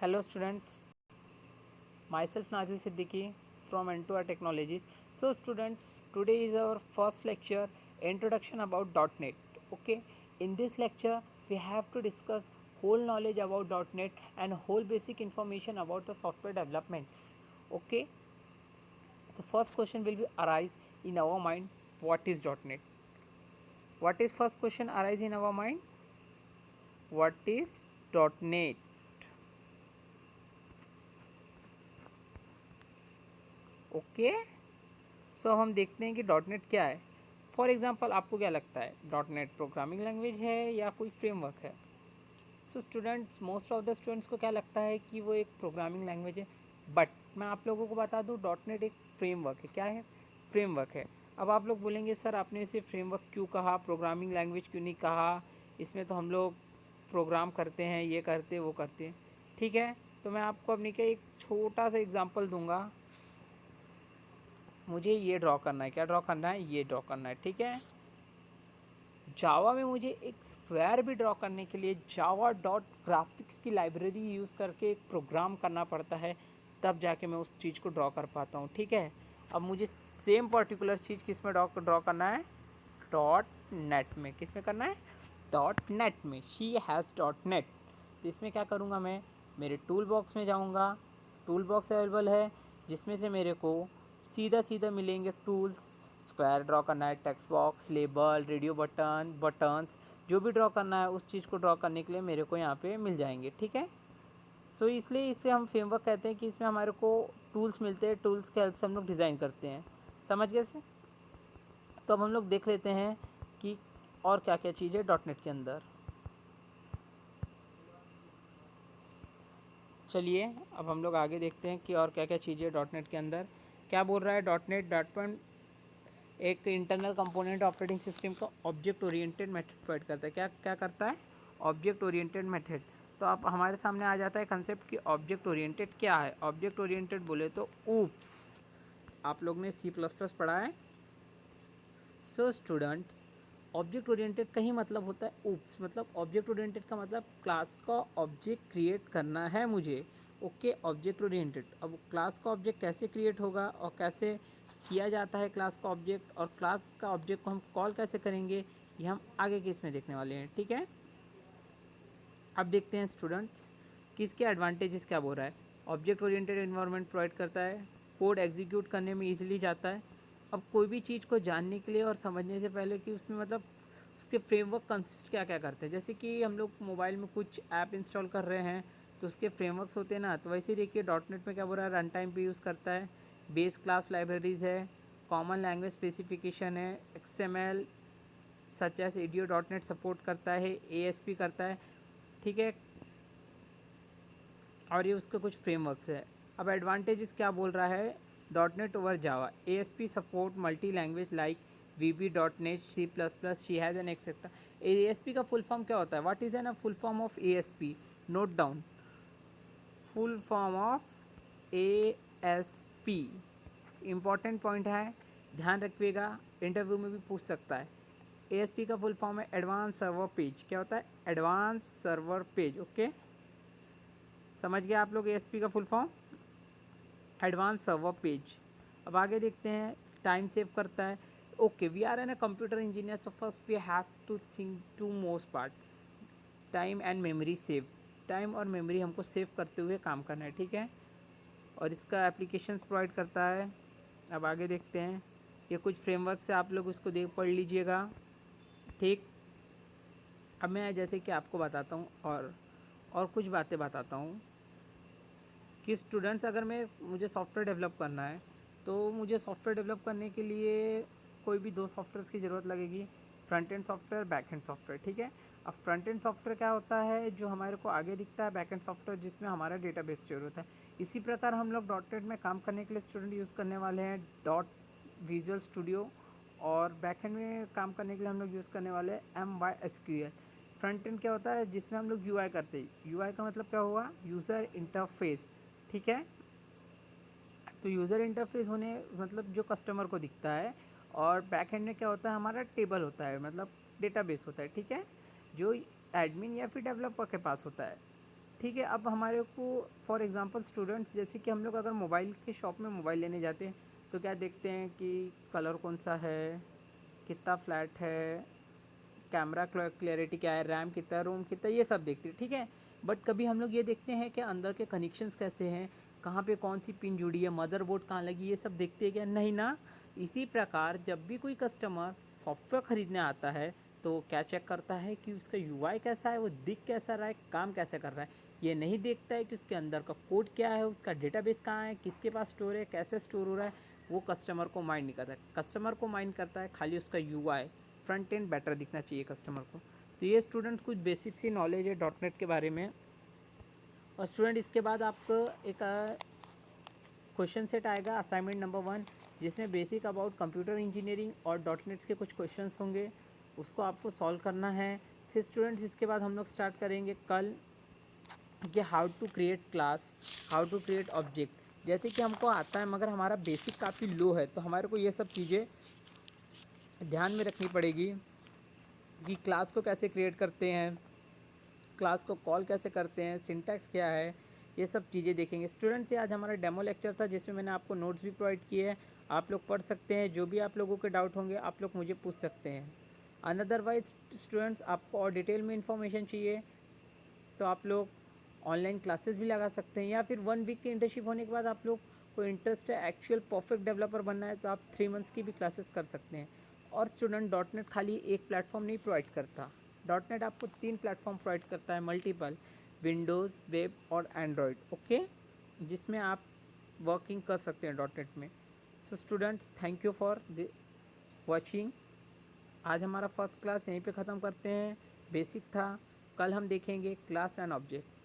Hello students, myself Nazil Siddiqui from N2R Technologies. So students, today is our first lecture, introduction about .NET. Okay, in this lecture we have to discuss whole knowledge about .NET and whole basic information about the software developments. Okay, so first question will be arise in our mind, what is .NET? What is first question arise in our mind? What is .NET? Okay so हम देखते हैं कि dot net क्या है. For example आपको क्या लगता है डॉट नेट प्रोग्रामिंग लैंग्वेज है या कोई फ्रेमवर्क है? So students, most of the students को क्या लगता है कि वो एक प्रोग्रामिंग लैंग्वेज है, बट मैं आप लोगों को बता दूं डॉट नेट एक फ्रेमवर्क है. क्या है? फ्रेमवर्क है. अब आप लोग बोलेंगे सर आपने इसे फ्रेमवर्क क्यों कहा, प्रोग्रामिंग लैंग्वेज क्यों नहीं कहा, इसमें तो हम लोग प्रोग्राम करते हैं, ये करते वो करते हैं. ठीक है, तो मैं आपको अपनी क्या एक छोटा सा एग्जाम्पल दूंगा. मुझे ये ड्रॉ करना है. क्या ड्रॉ करना है? ये ड्रॉ करना है. ठीक है, जावा में मुझे एक स्क्वायर भी ड्रॉ करने के लिए जावा डॉट ग्राफिक्स की लाइब्रेरी यूज़ करके एक प्रोग्राम करना पड़ता है, तब जाके मैं उस चीज़ को ड्रॉ कर पाता हूँ. ठीक है, अब मुझे सेम पर्टिकुलर चीज़ किस में ड्रॉ करना है? डॉट नेट में. किस में करना है? डॉट नेट में. She has dot net. तो इसमें क्या करूँगा मैं? मेरे टूल बॉक्स में जाऊँगा. टूल बॉक्स अवेलेबल है जिसमें से मेरे को सीधा सीधा मिलेंगे टूल्स. स्क्वायर ड्रॉ करना है, text box, label, radio button, buttons, जो भी ड्रॉ करना है उस चीज़ को ड्रॉ करने के लिए मेरे को यहाँ पे मिल जाएंगे. ठीक है, सो इसलिए इसे हम फ्रेमवर्क कहते हैं कि इसमें हमारे को टूल्स मिलते हैं, टूल्स के हेल्प से हम लोग डिज़ाइन करते हैं. समझ गए से? तो अब हम लोग देख लेते हैं कि और क्या क्या चीज़ है डॉट नेट के अंदर. चलिए अब हम लोग आगे देखते हैं कि और क्या क्या चीज़ें है डॉट नेट के अंदर. क्या बोल रहा है डॉट नेट? एक इंटरनल कंपोनेंट ऑपरेटिंग सिस्टम का ऑब्जेक्ट ओरिएंटेड मेथड प्रोवाइड करता है. क्या क्या करता है? Object oriented method. तो अब हमारे सामने आ जाता है कंसेप्ट कि ऑब्जेक्ट ओरिएंटेड क्या है. ऑब्जेक्ट ओरिएंटेड बोले तो ऊप्स, आप लोग ने C++ पढ़ा है. सो स्टूडेंट्स, ऑब्जेक्ट ओरिएंटेड का ही मतलब होता है ऊप्स. मतलब ऑब्जेक्ट ओरिएंटेड का मतलब क्लास का ऑब्जेक्ट क्रिएट करना है मुझे. Okay, object oriented. अब क्लास का ऑब्जेक्ट कैसे क्रिएट होगा और कैसे किया जाता है क्लास का ऑब्जेक्ट, और क्लास का ऑब्जेक्ट को हम कॉल कैसे करेंगे, ये हम आगे के इसमें देखने वाले हैं. ठीक है, अब देखते हैं स्टूडेंट्स कि इसके एडवांटेजेस क्या बोल रहा है. ऑब्जेक्ट ओरिएंटेड एनवायरनमेंट प्रोवाइड करता है, कोड एग्जीक्यूट करने में ईजिली जाता है. अब कोई भी चीज़ को जानने के लिए और समझने से पहले कि उसमें मतलब उसके फ्रेमवर्क कंसिस्ट क्या क्या करते हैं. जैसे कि हम लोग मोबाइल में कुछ ऐप इंस्टॉल कर रहे हैं तो उसके फ्रेमवर्क्स होते हैं ना. तो वैसे ही देखिए डॉट नेट में क्या बोल रहा है, रन टाइम पे यूज़ करता है, बेस क्लास लाइब्रेरीज़ है, कॉमन लैंग्वेज स्पेसिफिकेशन है, XML such as audio dot net support करता है, ASP करता है. ठीक है, और ये उसके कुछ फ्रेमवर्क्स है. अब एडवांटेजेस क्या बोल रहा है dot net over Java. ASP support multi language like VB dot net, C++, she has an etcetera. ASP का फुल फॉर्म क्या होता है? What is an full form of ASP? Note down, full form of ASP. Important point है, ध्यान रखिएगा, interview में भी पूछ सकता है. ASP का फुल फॉर्म है एडवांस सर्वर पेज. क्या होता है? Advance server page. ओके, समझ गए आप लोग ASP का full form? Advance server page. अब आगे देखते हैं. टाइम सेव करता है. Okay, we are an a computer engineer, so first we have to think to most part, time and memory save. Time और मेमोरी हमको सेव करते हुए काम करना है. ठीक है, और इसका एप्लीकेशंस प्रोवाइड करता है. अब आगे देखते हैं. ये कुछ फ्रेमवर्क से आप लोग उसको देख पढ़ लीजिएगा. ठीक, अब मैं जैसे कि आपको बताता हूँ और कुछ बातें बताता हूँ कि स्टूडेंट्स, अगर मुझे सॉफ्टवेयर डेवलप करना है तो मुझे सॉफ्टवेयर डेवलप करने के लिए कोई भी दो सॉफ्टवेयर्स की ज़रूरत लगेगी, front end software, back and software. ठीक है, अब फ्रंट एंड सॉफ्टवेयर क्या होता है, जो हमारे को आगे दिखता है, बैक एंड सॉफ्टवेयर जिसमें हमारा डेटाबेस स्टोर होता है. इसी प्रकार हम लोग डॉट नेट में काम करने के लिए स्टूडेंट यूज़ करने वाले हैं डॉट विजुअल स्टूडियो, और बैक एंड में काम करने के लिए हम लोग यूज़ करने वाले हैं MySQL. फ्रंट एंड क्या होता है, जिसमें हम लोग UI करते हैं. UI का मतलब क्या हुआ? User interface. ठीक है, तो यूज़र इंटरफेस होने मतलब जो कस्टमर को दिखता है, और बैक एंड में क्या होता है, हमारा टेबल होता है, मतलब डेटाबेस होता है. ठीक है, जो एडमिन या फिर डेवलपर के पास होता है. ठीक है। अब हमारे को फॉर एग्जांपल स्टूडेंट्स, जैसे कि हम लोग अगर मोबाइल के शॉप में मोबाइल लेने जाते हैं तो क्या देखते हैं कि कलर कौन सा है, कितना फ्लैट है, कैमरा क्लैरिटी क्या है, रैम कितना है, रोम कितना है, ये सब देखते हैं, ठीक है। बट कभी हम लोग ये देखते हैं कि अंदर के कनेक्शंस कैसे हैं, कहाँ पे कौन सी पिन जुड़ी है, मदरबोर्ड कहाँ लगी, ये सब देखते हैं क्या? नहीं ना। इसी प्रकार जब भी कोई कस्टमर सॉफ्टवेयर ख़रीदने आता है तो वो क्या चेक करता है कि उसका यूआई कैसा है, वो दिख कैसा रहा है, काम कैसे कर रहा है। ये नहीं देखता है कि उसके अंदर का कोड क्या है, उसका डेटाबेस कहाँ है, किसके पास स्टोर है, कैसे स्टोर हो रहा है। वो कस्टमर को माइंड नहीं करता है। कस्टमर को माइंड करता है खाली उसका यूआई, फ्रंट एंड बेटर दिखना चाहिए कस्टमर को। तो ये स्टूडेंट कुछ बेसिक सी नॉलेज है डॉट नेट के बारे में। और स्टूडेंट इसके बाद आपको एक क्वेश्चन सेट आएगा असाइनमेंट नंबर 1, जिसमें बेसिक अबाउट कंप्यूटर इंजीनियरिंग और डॉट नेट्स के कुछ क्वेश्चंस होंगे, उसको आपको सॉल्व करना है। फिर स्टूडेंट्स इसके बाद हम लोग स्टार्ट करेंगे कल कि how to create class, how to create object. जैसे कि हमको आता है मगर हमारा बेसिक काफ़ी लो है, तो हमारे को ये सब चीज़ें ध्यान में रखनी पड़ेगी कि क्लास को कैसे क्रिएट करते हैं, क्लास को कॉल कैसे करते हैं, सिंटैक्स क्या है, ये सब चीज़ें देखेंगे। स्टूडेंट्स, ये आज हमारा डेमो लेक्चर था जिसमें मैंने आपको नोट्स भी प्रोवाइड किए हैं, आप लोग पढ़ सकते हैं। जो भी आप लोगों के डाउट होंगे आप लोग मुझे पूछ सकते हैं। अनदरवाइज स्टूडेंट्स, आपको और डिटेल में इन्फॉर्मेशन चाहिए तो आप लोग ऑनलाइन क्लासेस भी लगा सकते हैं, या फिर 1 वीक की इंटर्नशिप होने के बाद आप लोग को इंटरेस्ट है एक्चुअल परफेक्ट डेवलपर बनना है तो आप 3 मंथ्स की भी क्लासेस कर सकते हैं। और स्टूडेंट, डॉट नेट खाली एक प्लेटफॉर्म नहीं प्रोवाइड करता, डॉट नेट आपको 3 प्लेटफॉर्म प्रोवाइड करता है, मल्टीपल, विंडोज़, वेब और एंड्रॉयड, ओके, जिसमें आप वर्किंग कर सकते हैं डॉट नेट में। So students, thank you for watching. आज हमारा फर्स्ट क्लास यहीं पे ख़त्म करते हैं। बेसिक था, कल हम देखेंगे क्लास एंड ऑब्जेक्ट।